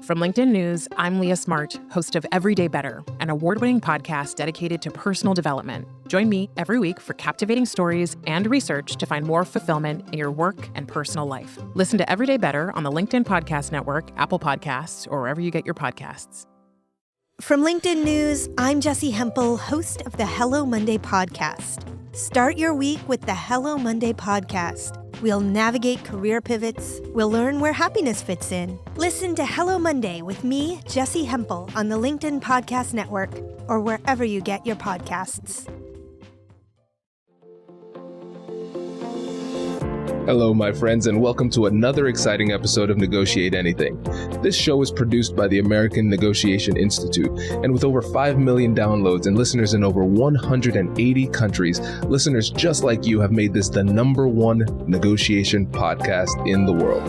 From LinkedIn News, I'm Leah Smart, host of Everyday Better, an award-winning podcast dedicated to personal development. Join me every week for captivating stories and research to find more fulfillment in your work and personal life. Listen to Everyday Better on the LinkedIn Podcast Network, Apple Podcasts, or wherever you get your podcasts. From LinkedIn News, I'm Jessie Hempel, host of the Hello Monday podcast. Start your week with the Hello Monday podcast. We'll navigate career pivots. We'll learn where happiness fits in. Listen to Hello Monday with me, Jessie Hempel, on the LinkedIn Podcast Network or wherever you get your podcasts. Hello, my friends, and welcome to another exciting episode of Negotiate Anything. This show is produced by the American Negotiation Institute, and with over 5 million downloads and listeners in over 180 countries, listeners just like you have made this the #1 negotiation podcast in the world.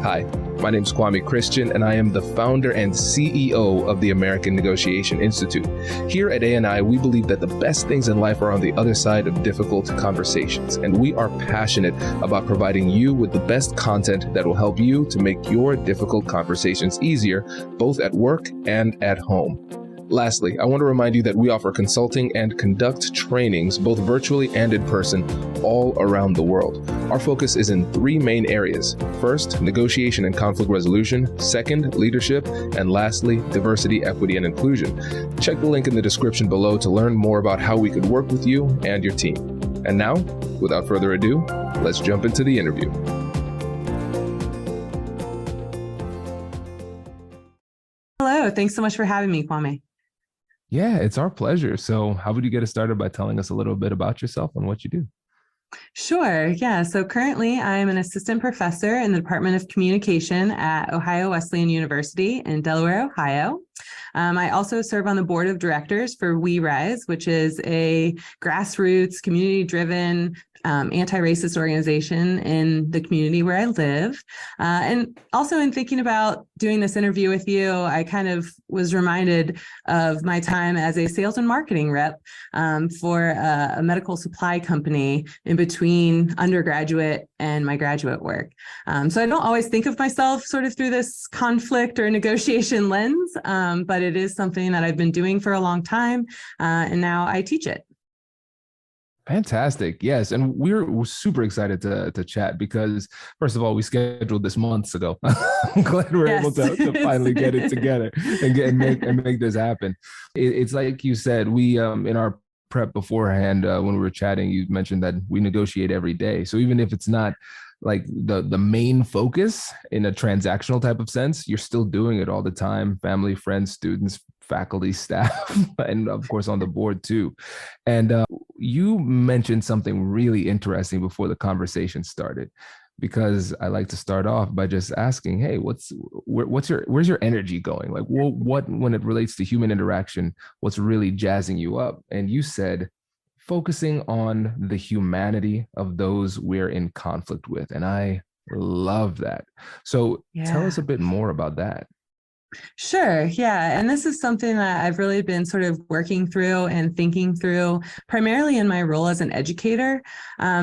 Hi, my name is Kwame Christian, and I am the founder and CEO of the American Negotiation Institute. Here at ANI, we believe that the best things in life are on the other side of difficult conversations, and we are passionate about providing you with the best content that will help you to make your difficult conversations easier, both at work and at home. Lastly, I want to remind you that we offer consulting and conduct trainings, both virtually and in person, all around the world. Our focus is in 3 main areas. First, negotiation and conflict resolution. Second, leadership. And lastly, diversity, equity, and inclusion. Check the link in the description below to learn more about how we could work with you and your team. And now, without further ado, let's jump into the interview. Hello, thanks so much for having me, Kwame. Yeah, it's our pleasure. So how would you get us started by telling us a little bit about yourself and what you do? Sure. Yeah. So currently I'm an assistant professor in the Department of Communication at Ohio Wesleyan University in Delaware, Ohio. I also serve on the board of directors for We Rise, which is a grassroots, community-driven, anti-racist organization in the community where I live. And also in thinking about doing this interview with you, I kind of was reminded of my time as a sales and marketing rep for a medical supply company in between undergraduate and my graduate work. So I don't always think of myself sort of through this conflict or negotiation lens, but it is something that I've been doing for a long time, and now I teach it. Fantastic. Yes. And we're super excited to chat because, first of all, we scheduled this months ago. I'm glad we're able to finally get it together and make this happen. It's like you said, we in our prep beforehand, when we were chatting, you mentioned that we negotiate every day. So even if it's not like the main focus in a transactional type of sense, you're still doing it all the time. Family, friends, students, faculty, staff, and of course on the board too. And you mentioned something really interesting before the conversation started, because I like to start off by just asking, hey, where's your energy going? Like, what when it relates to human interaction, what's really jazzing you up? And you said focusing on the humanity of those we're in conflict with. And I love that. So tell us a bit more about that. Sure. Yeah. And this is something that I've really been sort of working through and thinking through, primarily in my role as an educator,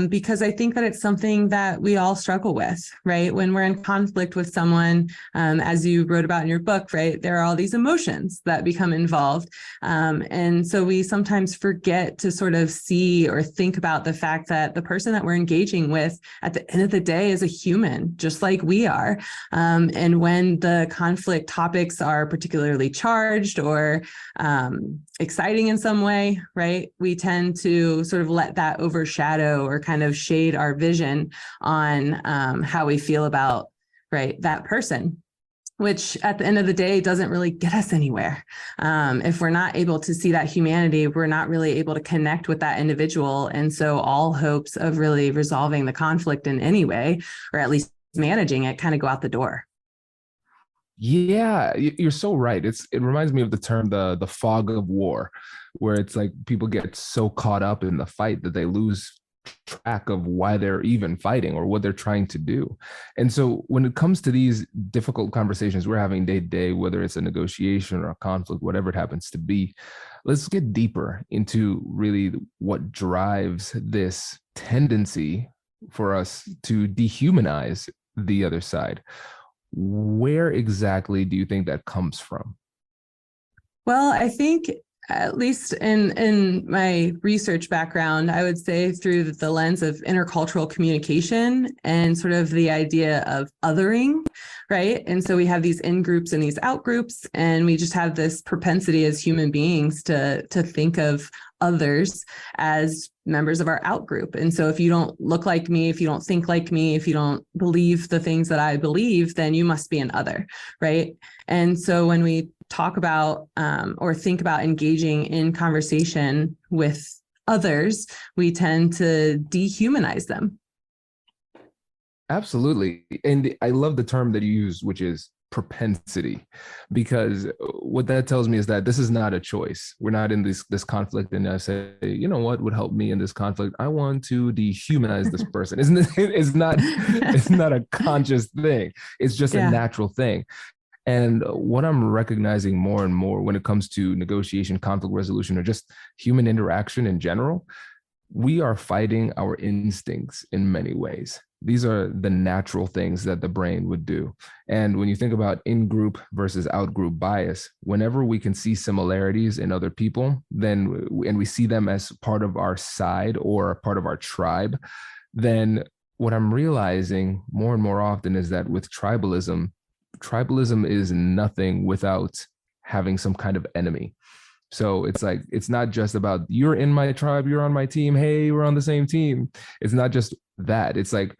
because I think that it's something that we all struggle with, right? When we're in conflict with someone, as you wrote about in your book, right, there are all these emotions that become involved. And so we sometimes forget to sort of see or think about the fact that the person that we're engaging with at the end of the day is a human, just like we are. And when the conflict topics are particularly charged or exciting in some way, right, we tend to sort of let that overshadow or kind of shade our vision on how we feel about, right, that person, which at the end of the day doesn't really get us anywhere. If we're not able to see that humanity, we're not really able to connect with that individual. And so all hopes of really resolving the conflict in any way, or at least managing it, kind of go out the door. Yeah, you're so right. It reminds me of the term, the fog of war, where it's like people get so caught up in the fight that they lose track of why they're even fighting or what they're trying to do. And so when it comes to these difficult conversations we're having day to day, whether it's a negotiation or a conflict, whatever it happens to be, let's get deeper into really what drives this tendency for us to dehumanize the other side. Where exactly do you think that comes from? Well, I think at least in my research background, I would say through the lens of intercultural communication and sort of the idea of othering, right? And so we have these in groups and these out groups, and we just have this propensity as human beings to think of others as members of our out group. And so if you don't look like me, if you don't think like me, if you don't believe the things that I believe, then you must be an other, right? And so when we talk about or think about engaging in conversation with others, we tend to dehumanize them. Absolutely. And I love the term that you use, which is propensity, because what that tells me is that this is not a choice. We're not in this conflict and I say, you know what would help me in this conflict? I want to dehumanize this person. It's not a conscious thing. It's just a natural thing. And what I'm recognizing more and more when it comes to negotiation, conflict resolution, or just human interaction in general, we are fighting our instincts in many ways. These are the natural things that the brain would do. And when you think about in-group versus out-group bias, whenever we can see similarities in other people, and we see them as part of our side or part of our tribe, then what I'm realizing more and more often is that with tribalism is nothing without having some kind of enemy. So it's like, it's not just about you're in my tribe, you're on my team, hey, we're on the same team. It's not just that. It's like,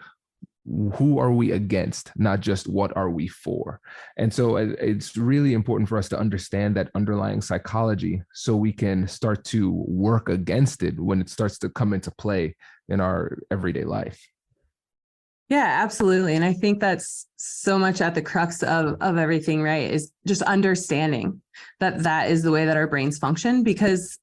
who are we against, not just what are we for? And so it's really important for us to understand that underlying psychology so we can start to work against it when it starts to come into play in our everyday life. Yeah, absolutely. And I think that's so much at the crux of everything, right? Is just understanding that is the way that our brains function, because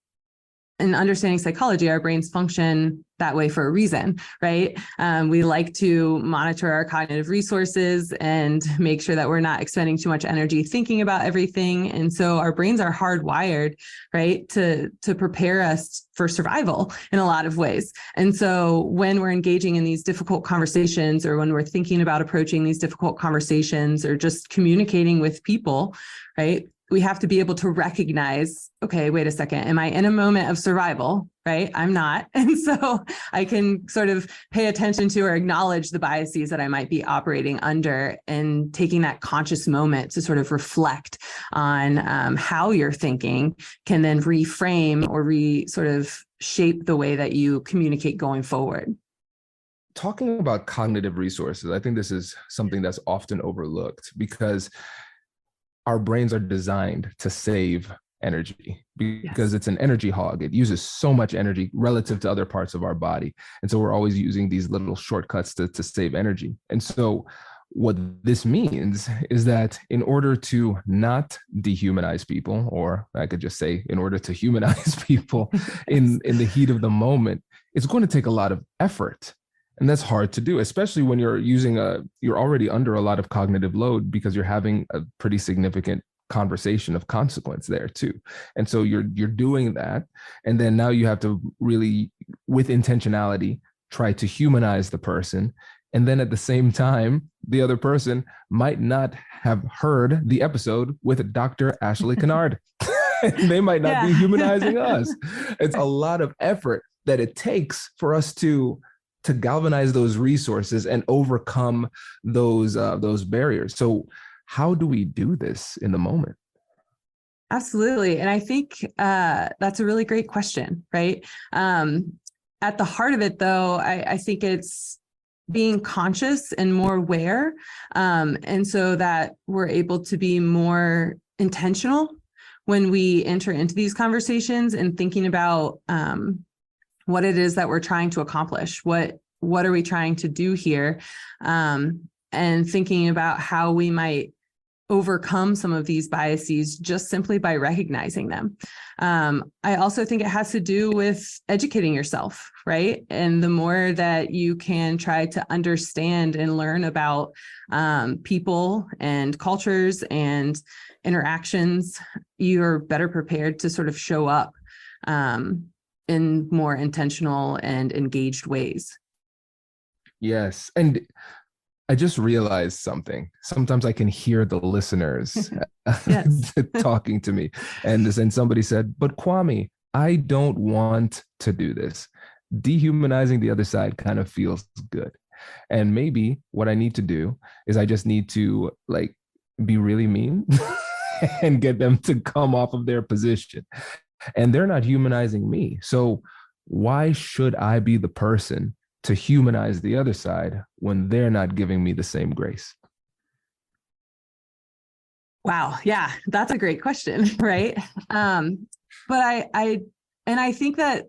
in understanding psychology, our brains function that way for a reason, right? We like to monitor our cognitive resources and make sure that we're not expending too much energy thinking about everything. And so our brains are hardwired, right, to prepare us for survival in a lot of ways. And so when we're engaging in these difficult conversations, or when we're thinking about approaching these difficult conversations, or just communicating with people, right, we have to be able to recognize, okay, wait a second, am I in a moment of survival, right? I'm not. And so I can sort of pay attention to or acknowledge the biases that I might be operating under, and taking that conscious moment to sort of reflect on how you're thinking can then reframe or sort of shape the way that you communicate going forward. Talking about cognitive resources, I think this is something that's often overlooked because our brains are designed to save energy because it's an energy hog. It uses so much energy relative to other parts of our body. And so we're always using these little shortcuts to save energy. And so what this means is that in order to not dehumanize people, or I could just say in order to humanize people in the heat of the moment, it's going to take a lot of effort. And that's hard to do, especially when you're you're already under a lot of cognitive load because you're having a pretty significant conversation of consequence there too. And so you're doing that. And then now you have to really, with intentionality, try to humanize the person. And then at the same time, the other person might not have heard the episode with Dr. Ashley Kennard. They might not be humanizing us. It's a lot of effort that it takes for us to galvanize those resources and overcome those barriers. So how do we do this in the moment? Absolutely. And I think that's a really great question, right? At the heart of it, though, I think it's being conscious and more aware. And so that we're able to be more intentional when we enter into these conversations and thinking about what it is that we're trying to accomplish, what are we trying to do here, and thinking about how we might overcome some of these biases just simply by recognizing them. I also think it has to do with educating yourself, right? And the more that you can try to understand and learn about people and cultures and interactions, you're better prepared to sort of show up in more intentional and engaged ways. Yes. And I just realized something. Sometimes I can hear the listeners talking to me. And then somebody said, but Kwame, I don't want to do this. Dehumanizing the other side kind of feels good. And maybe what I need to do is I just need to like be really mean and get them to come off of their position. And they're not humanizing me. So why should I be the person to humanize the other side when they're not giving me the same grace? Wow. Yeah, that's a great question, right? But I think that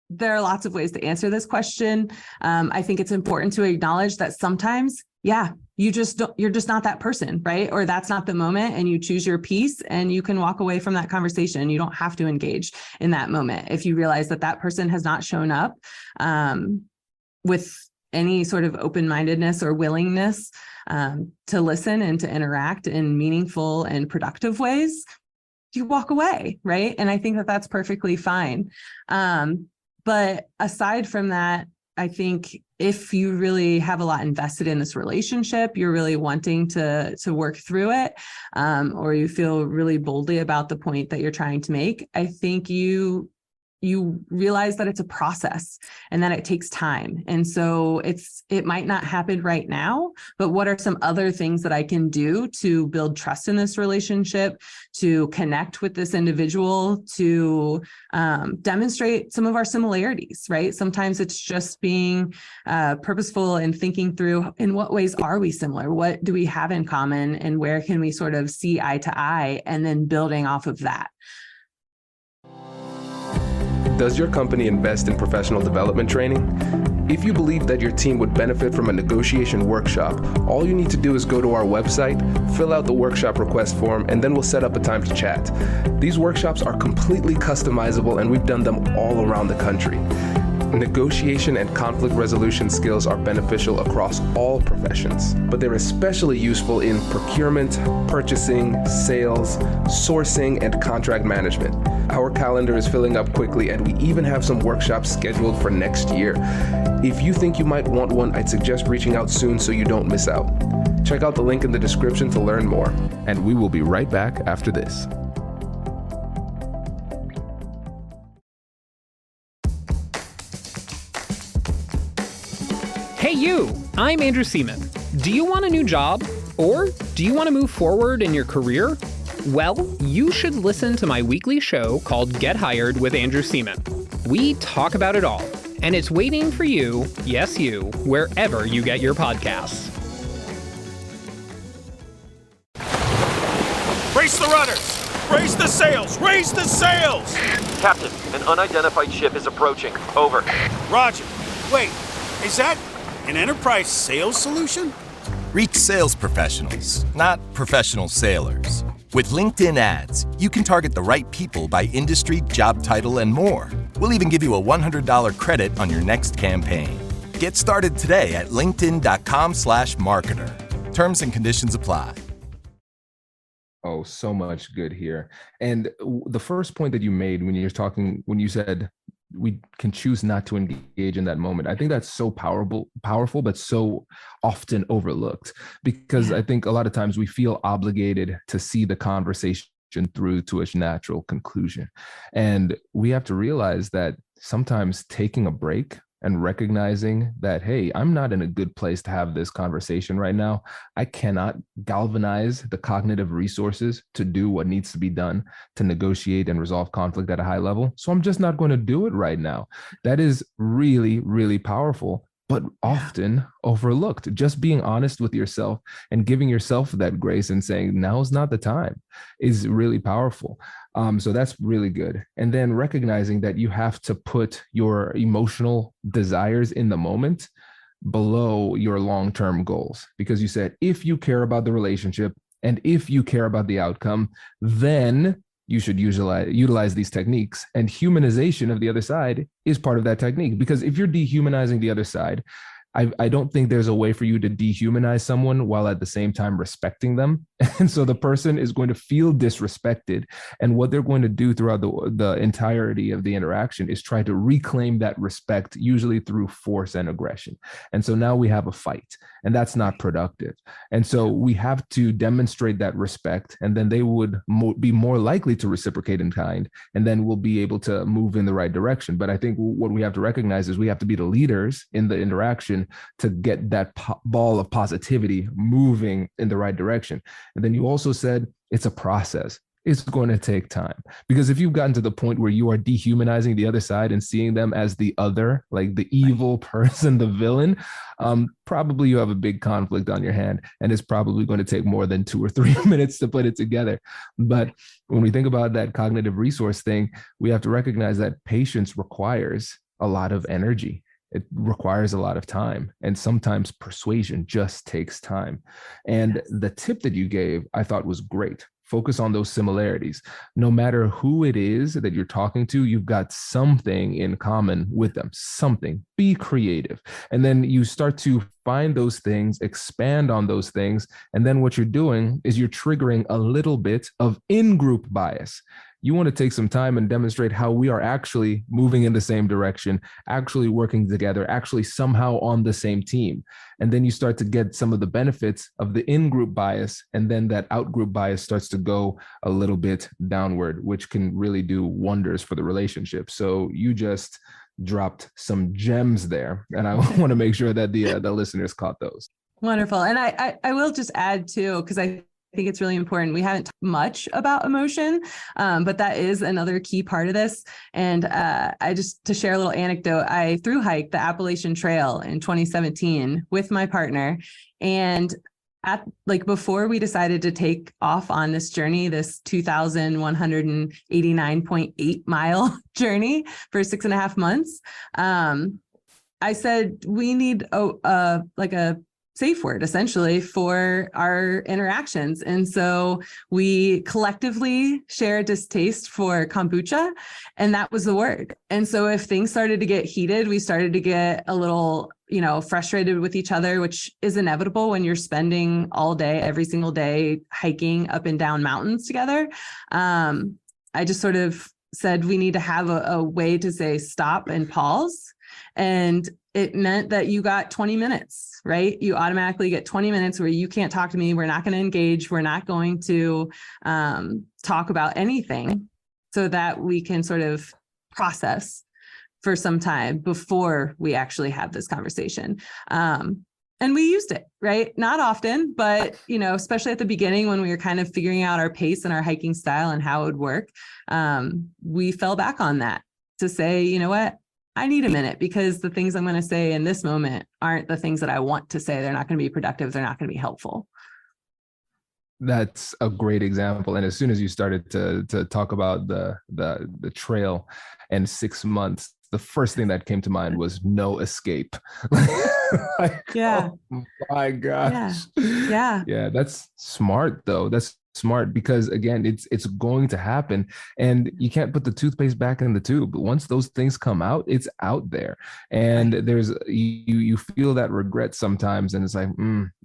there are lots of ways to answer this question. I think it's important to acknowledge that sometimes, you're just not that person, right? Or that's not the moment, and you choose your piece and you can walk away from that conversation. You don't have to engage in that moment. If you realize that that person has not shown up with any sort of open-mindedness or willingness to listen and to interact in meaningful and productive ways, you walk away, right? And I think that that's perfectly fine. But aside from that, I think if you really have a lot invested in this relationship, you're really wanting to work through it, or you feel really boldly about the point that you're trying to make, I think you realize that it's a process and that it takes time. And so it might not happen right now, but what are some other things that I can do to build trust in this relationship, to connect with this individual, to demonstrate some of our similarities, right? Sometimes it's just being purposeful and thinking through, in what ways are we similar? What do we have in common? And where can we sort of see eye to eye, and then building off of that. Does your company invest in professional development training? If you believe that your team would benefit from a negotiation workshop, all you need to do is go to our website, fill out the workshop request form, and then we'll set up a time to chat. These workshops are completely customizable, and we've done them all around the country. Negotiation and conflict resolution skills are beneficial across all professions, but they're especially useful in procurement, purchasing, sales, sourcing, and contract management. Our calendar is filling up quickly, and we even have some workshops scheduled for next year. If you think you might want one, I'd suggest reaching out soon so you don't miss out. Check out the link in the description to learn more, and we will be right back after this. Hey you, I'm Andrew Seaman. Do you want a new job? Or do you want to move forward in your career? Well, you should listen to my weekly show called Get Hired with Andrew Seaman. We talk about it all, and it's waiting for you, yes you, wherever you get your podcasts. Brace the rudders! Brace the sails! Raise the sails! Captain, an unidentified ship is approaching. Over. Roger. Wait, is that an enterprise sales solution? Reach sales professionals, not professional sailors. With LinkedIn ads, you can target the right people by industry, job title, and more. We'll even give you a $100 credit on your next campaign. Get started today at linkedin.com/marketer. Terms and conditions apply. Oh, so much good here. And the first point that you made when you said we can choose not to engage in that moment, I think that's so powerful, but so often overlooked, because I think a lot of times we feel obligated to see the conversation through to its natural conclusion. And we have to realize that sometimes taking a break and recognizing that, hey, I'm not in a good place to have this conversation right now. I cannot galvanize the cognitive resources to do what needs to be done to negotiate and resolve conflict at a high level. So I'm just not going to do it right now. That is really, really powerful, but often overlooked. Just being honest with yourself and giving yourself that grace and saying, now's not the time, is really powerful. So that's really good. And then recognizing that you have to put your emotional desires in the moment below your long-term goals. Because you said, if you care about the relationship and if you care about the outcome, then you should utilize these techniques. And humanization of the other side is part of that technique. Because if you're dehumanizing the other side, I don't think there's a way for you to dehumanize someone while at the same time respecting them. And so the person is going to feel disrespected. And what they're going to do throughout the entirety of the interaction is try to reclaim that respect, usually through force and aggression. And so now we have a fight, and that's not productive. And so we have to demonstrate that respect, and then they would be more likely to reciprocate in kind, and then we'll be able to move in the right direction. But I think what we have to recognize is we have to be the leaders in the interaction to get that ball of positivity moving in the right direction. And then you also said it's a process. It's going to take time, because if you've gotten to the point where you are dehumanizing the other side and seeing them as the other, like the evil person, the villain, probably you have a big conflict on your hand, and it's probably going to take more than 2 or 3 minutes to put it together. But when we think about that cognitive resource thing, we have to recognize that patience requires a lot of energy. It requires a lot of time, and sometimes persuasion just takes time. And the tip that you gave, I thought was great. Focus on those similarities. No matter who it is that you're talking to, you've got something in common with them, something. Be creative. And then you start to find those things, expand on those things. And then what you're doing is you're triggering a little bit of in-group bias. You want to take some time and demonstrate how we are actually moving in the same direction, actually working together, actually somehow on the same team. And then you start to get some of the benefits of the in-group bias, and then that out-group bias starts to go a little bit downward, which can really do wonders for the relationship. So you just dropped some gems there, and I want to make sure that the listeners caught those. Wonderful. And I will just add too, because I think it's really important. We haven't talked much about emotion, but that is another key part of this. And to share a little anecdote, I thru hiked the Appalachian Trail in 2017 with my partner. And before we decided to take off on this journey, this 2,189.8 mile journey for 6.5 months, I said, we need a safe word essentially for our interactions. And so we collectively share a distaste for kombucha, and that was the word. And so if things started to get heated, we started to get a little, frustrated with each other, which is inevitable when you're spending all day, every single day, hiking up and down mountains together. I just sort of said, we need to have a way to say stop and pause. And it meant that you got 20 minutes, right? You automatically get 20 minutes where you can't talk to me. We're not going to engage. We're not going to talk about anything, so that we can sort of process for some time before we actually have this conversation. And we used it, right? Not often, but, especially at the beginning when we were kind of figuring out our pace and our hiking style and how it would work, we fell back on that to say, you know what? I need a minute, because the things I'm going to say in this moment aren't the things that I want to say. They're not going to be productive. They're not going to be helpful. That's a great example. And as soon as you started to talk about the trail and 6 months, the first thing that came to mind was no escape. Yeah. Oh my gosh. Yeah. Yeah. That's smart though. That's smart, because again, it's going to happen, and you can't put the toothpaste back in the tube. But once those things come out, it's out there, and there's you feel that regret sometimes, and it's like,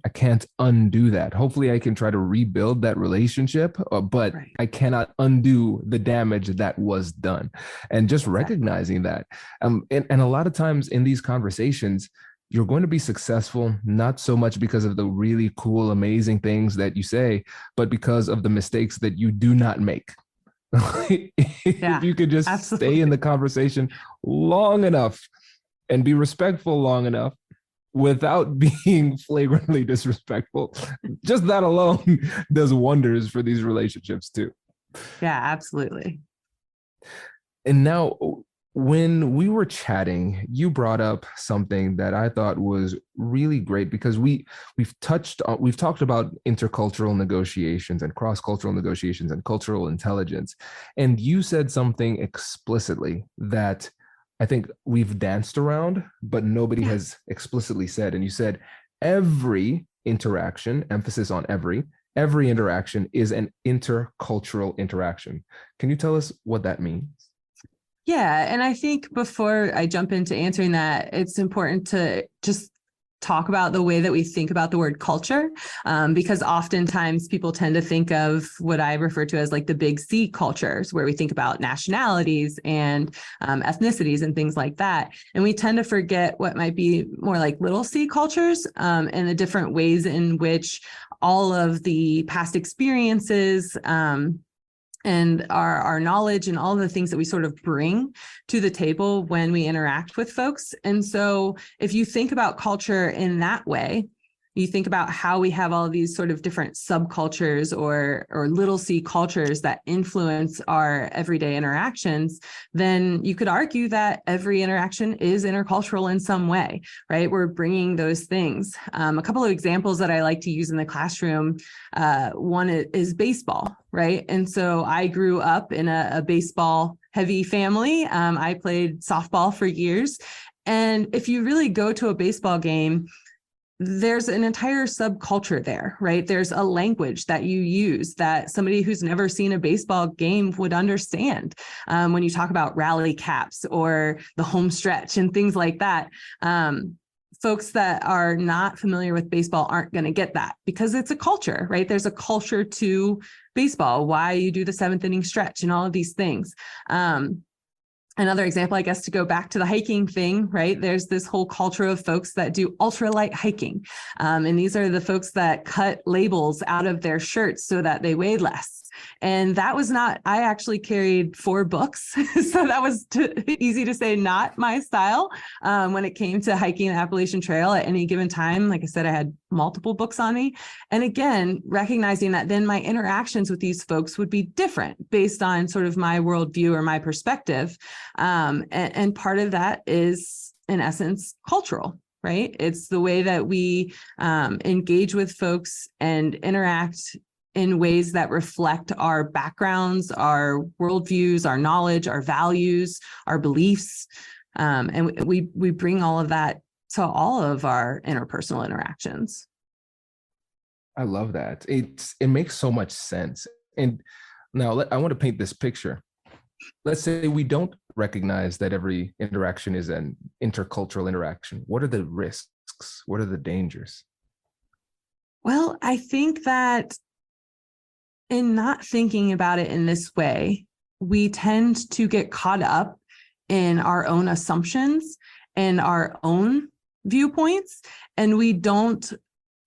I can't undo that. Hopefully I can try to rebuild that relationship, but I cannot undo the damage that was done. And just recognizing that, and a lot of times in these conversations, you're going to be successful, not so much because of the really cool, amazing things that you say, but because of the mistakes that you do not make. If you could just stay in the conversation long enough and be respectful long enough without being flagrantly disrespectful, just that alone does wonders for these relationships too. Yeah, absolutely. And now, when we were chatting, you brought up something that I thought was really great, because we've talked about intercultural negotiations and cross-cultural negotiations and cultural intelligence. And you said something explicitly that I think we've danced around, but nobody has explicitly said. And you said every interaction, emphasis on every interaction, is an intercultural interaction. Can you tell us what that means? Yeah. And I think before I jump into answering that, it's important to just talk about the way that we think about the word culture, because oftentimes people tend to think of what I refer to as like the big C cultures, where we think about nationalities and ethnicities and things like that. And we tend to forget what might be more like little C cultures, and the different ways in which all of the past experiences, and our knowledge and all of the things that we sort of bring to the table when we interact with folks. And so if you think about culture in that way, you think about how we have all these sort of different subcultures or little c cultures that influence our everyday interactions, then you could argue that every interaction is intercultural in some way, right? We're bringing those things. A couple of examples that I like to use in the classroom, one is baseball, right? And so I grew up in a baseball heavy family. I played softball for years. And if you really go to a baseball game, there's an entire subculture there, right? There's a language that you use that somebody who's never seen a baseball game would understand. When you talk about rally caps or the home stretch and things like that, folks that are not familiar with baseball aren't going to get that because it's a culture, right? There's a culture to baseball, why you do the seventh inning stretch and all of these things. Another example, I guess, to go back to the hiking thing, right? There's this whole culture of folks that do ultralight hiking. And these are the folks that cut labels out of their shirts so that they weigh less. And that was not, I actually carried 4 books. So that was easy to say, not my style. When it came to hiking the Appalachian Trail at any given time, like I said, I had multiple books on me. And again, recognizing that then my interactions with these folks would be different based on sort of my worldview or my perspective. And part of that is, in essence, cultural, right? It's the way that we engage with folks and interact in ways that reflect our backgrounds, our worldviews, our knowledge, our values, our beliefs. And we bring all of that to all of our interpersonal interactions. I love that. It makes so much sense. And now I want to paint this picture. Let's say we don't recognize that every interaction is an intercultural interaction. What are the risks? What are the dangers? Well, I think that in not thinking about it in this way, we tend to get caught up in our own assumptions and our own viewpoints, and we don't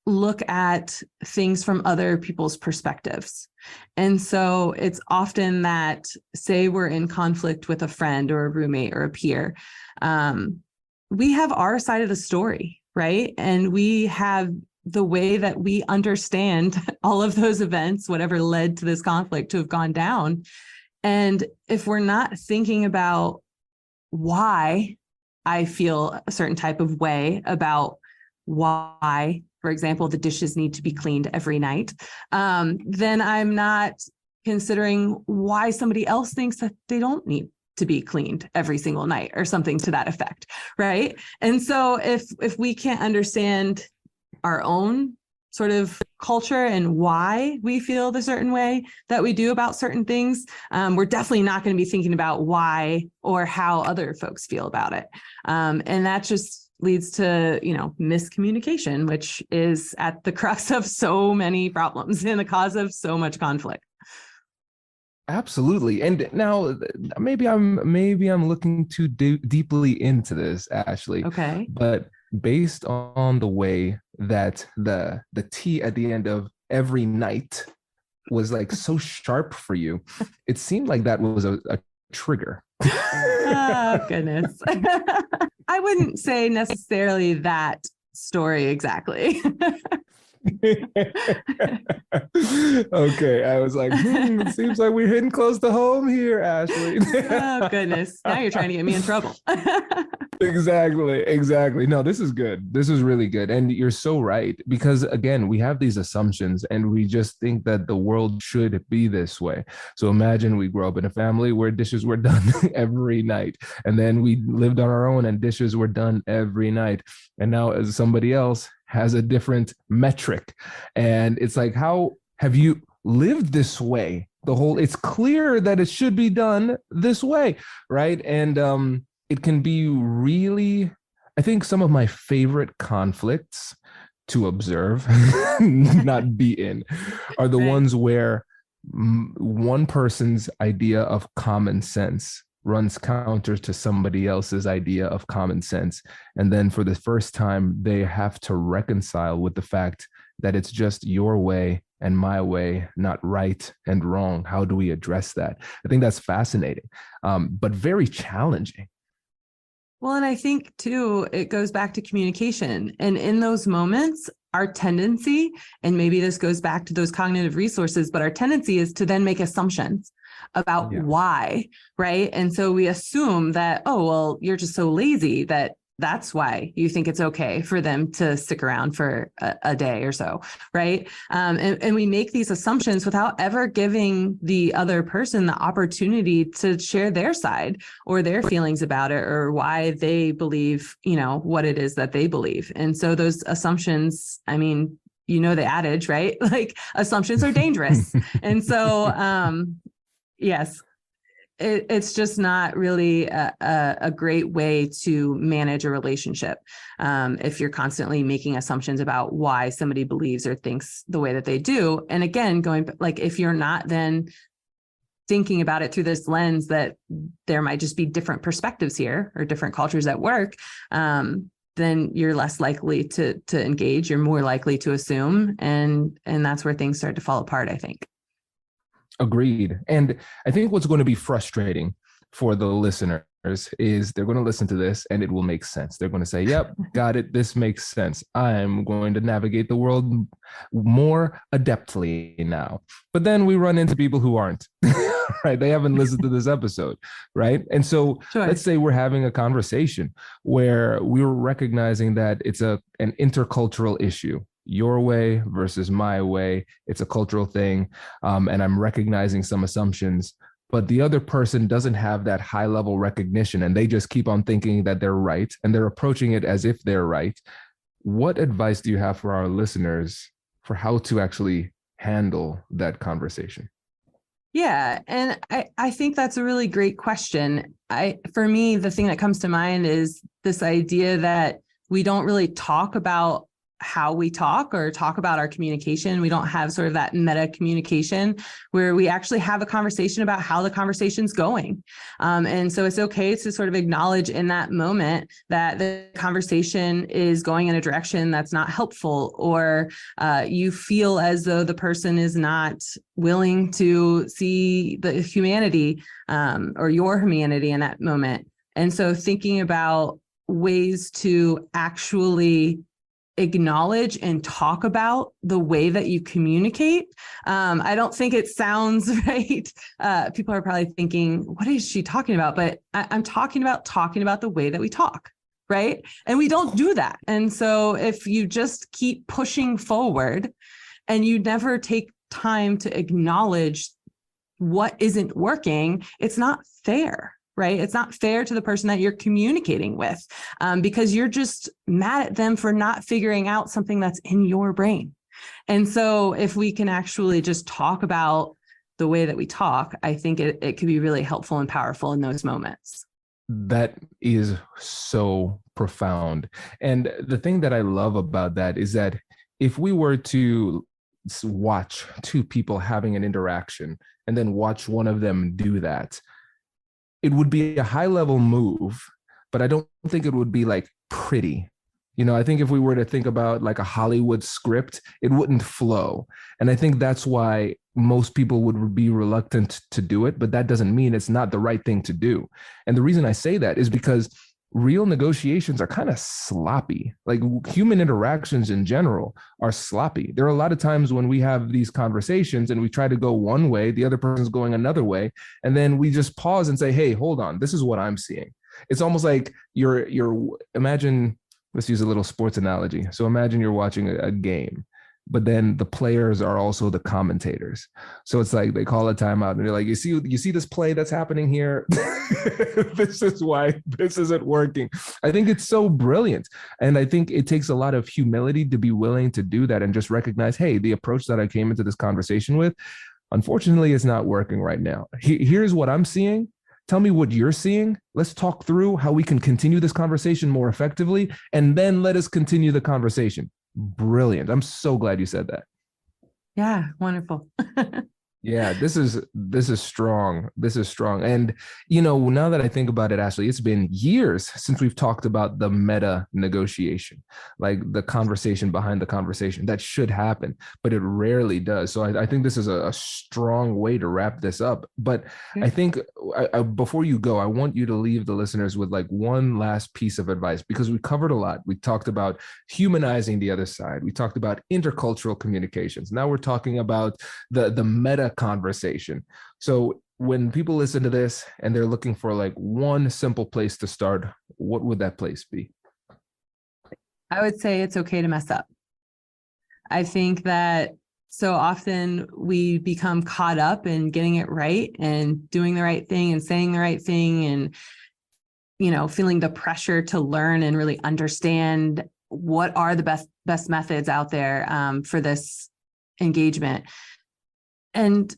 look at things from other people's perspectives. And so it's often that, say we're in conflict with a friend or a roommate or a peer, we have our side of the story, right? And we have the way that we understand all of those events, whatever led to this conflict to have gone down. And if we're not thinking about why I feel a certain type of way about why, for example, the dishes need to be cleaned every night, then I'm not considering why somebody else thinks that they don't need to be cleaned every single night or something to that effect, right? And so if we can't understand our own sort of culture and why we feel the certain way that we do about certain things, we're definitely not going to be thinking about why or how other folks feel about it. And that just leads to, miscommunication, which is at the crux of so many problems and the cause of so much conflict. Absolutely. And now maybe I'm looking too deeply into this, Ashley. Okay. But based on the way that the T at the end of every night was like so sharp for you, it seemed like that was a trigger. Oh, goodness. I wouldn't say necessarily that story exactly. Okay, I was like, it seems like we're hitting close to home here, Ashley. Oh, goodness. Now you're trying to get me in trouble. Exactly. No, this is good. This is really good. And you're so right, because again, we have these assumptions and we just think that the world should be this way. So imagine we grow up in a family where dishes were done every night, and then we lived on our own and dishes were done every night. And now as somebody else has a different metric. And it's like, how have you lived this way? It's clear that it should be done this way, right? And it can be really I think some of my favorite conflicts to observe, not be in, are the ones where one person's idea of common sense runs counter to somebody else's idea of common sense. And then for the first time, they have to reconcile with the fact that it's just your way and my way, not right and wrong. How do we address that? I think that's fascinating, but very challenging. Well, and I think too, it goes back to communication. And in those moments, our tendency, and maybe this goes back to those cognitive resources, but our tendency is to then make assumptions about why, right? And so we assume that, oh, well, you're just so lazy that's why you think it's okay for them to stick around for a day or so, right? And we make these assumptions without ever giving the other person the opportunity to share their side or their feelings about it or why they believe, what it is that they believe. And so those assumptions, I mean, the adage, right? Like assumptions are dangerous. And so, yes. It's just not really a great way to manage a relationship if you're constantly making assumptions about why somebody believes or thinks the way that they do. And again, if you're not then thinking about it through this lens that there might just be different perspectives here or different cultures at work, then you're less likely to engage. You're more likely to assume, and that's where things start to fall apart, I think. Agreed. And I think what's going to be frustrating for the listeners is they're going to listen to this and it will make sense. They're going to say, yep, got it. This makes sense. I'm going to navigate the world more adeptly now. But then we run into people who aren't, right? They haven't listened to this episode, right? And so let's say we're having a conversation where we're recognizing that it's an intercultural issue. Your way versus my way. It's a cultural thing. And I'm recognizing some assumptions, but the other person doesn't have that high level recognition and they just keep on thinking that they're right and they're approaching it as if they're right. What advice do you have for our listeners for how to actually handle that conversation? Yeah. And I think that's a really great question. For me, the thing that comes to mind is this idea that we don't really talk about how we talk or talk about our communication. We don't have sort of that meta communication where we actually have a conversation about how the conversation's going. And so it's okay to sort of acknowledge in that moment that the conversation is going in a direction that's not helpful, or you feel as though the person is not willing to see the humanity or your humanity in that moment. And so thinking about ways to actually acknowledge and talk about the way that you communicate. I don't think it sounds right. People are probably thinking, what is she talking about? But I'm talking about the way that we talk, right? And we don't do that. And so if you just keep pushing forward and you never take time to acknowledge what isn't working, it's not fair. Right? It's not fair to the person that you're communicating with because you're just mad at them for not figuring out something that's in your brain. And so if we can actually just talk about the way that we talk, I think it could be really helpful and powerful in those moments. That is so profound. And the thing that I love about that is that if we were to watch two people having an interaction and then watch one of them do that, it would be a high level move, but I don't think it would be like pretty. I think if we were to think about like a Hollywood script, it wouldn't flow. And I think that's why most people would be reluctant to do it, but that doesn't mean it's not the right thing to do. And the reason I say that is because real negotiations are kind of sloppy. Like human interactions in general are sloppy. There are a lot of times when we have these conversations and we try to go one way, the other person's going another way. And then we just pause and say, hey, hold on, this is what I'm seeing. It's almost like imagine, let's use a little sports analogy. So imagine you're watching a game, but then the players are also the commentators. So it's like they call a timeout and they're like, you see this play that's happening here? This is why this isn't working. I think it's so brilliant. And I think it takes a lot of humility to be willing to do that and just recognize, hey, the approach that I came into this conversation with, unfortunately, is not working right now. Here's what I'm seeing. Tell me what you're seeing. Let's talk through how we can continue this conversation more effectively, and then let us continue the conversation. Brilliant. I'm so glad you said that. Yeah, wonderful. Yeah, this is strong. This is strong. And, you know, now that I think about it, Ashley, it's been years since we've talked about the meta negotiation, like the conversation behind the conversation that should happen, but it rarely does. So I think this is a strong way to wrap this up. But I think before you go, I want you to leave the listeners with like one last piece of advice, because we covered a lot. We talked about humanizing the other side. We talked about intercultural communications. Now we're talking about the meta conversation. So when people listen to this and they're looking for like one simple place to start, what would that place be? I would say it's okay to mess up. I think that so often we become caught up in getting it right and doing the right thing and saying the right thing and, you know, feeling the pressure to learn and really understand what are the best methods out there for this engagement. And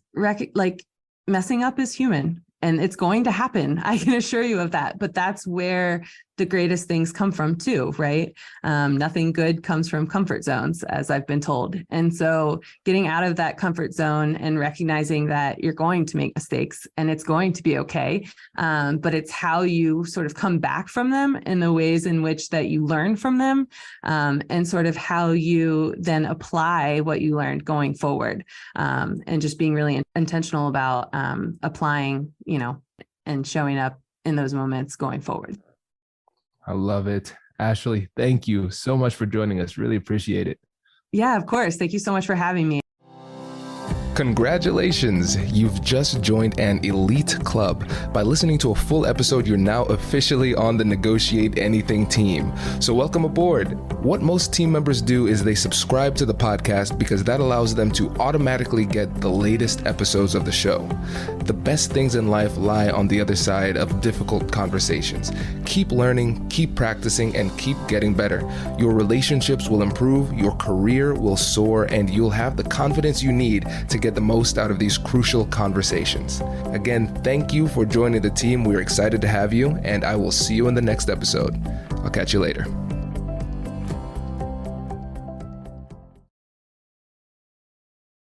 messing up is human and it's going to happen. I can assure you of that. But that's where the greatest things come from too, right? Nothing good comes from comfort zones, as I've been told. And so getting out of that comfort zone and recognizing that you're going to make mistakes and it's going to be okay. But it's how you sort of come back from them and the ways in which that you learn from them, and sort of how you then apply what you learned going forward, and just being really intentional about applying, you know, and showing up in those moments going forward. I love it. Ashley, thank you so much for joining us. Really appreciate it. Yeah, of course. Thank you so much for having me. Congratulations! You've just joined an elite club. By listening to a full episode, you're now officially on the Negotiate Anything team. So welcome aboard. What most team members do is they subscribe to the podcast because that allows them to automatically get the latest episodes of the show. The best things in life lie on the other side of difficult conversations. Keep learning, keep practicing, and keep getting better. Your relationships will improve, your career will soar, and you'll have the confidence you need to get the most out of these crucial conversations. Again, thank you for joining the team. We're excited to have you, and I will see you in the next episode. I'll catch you later.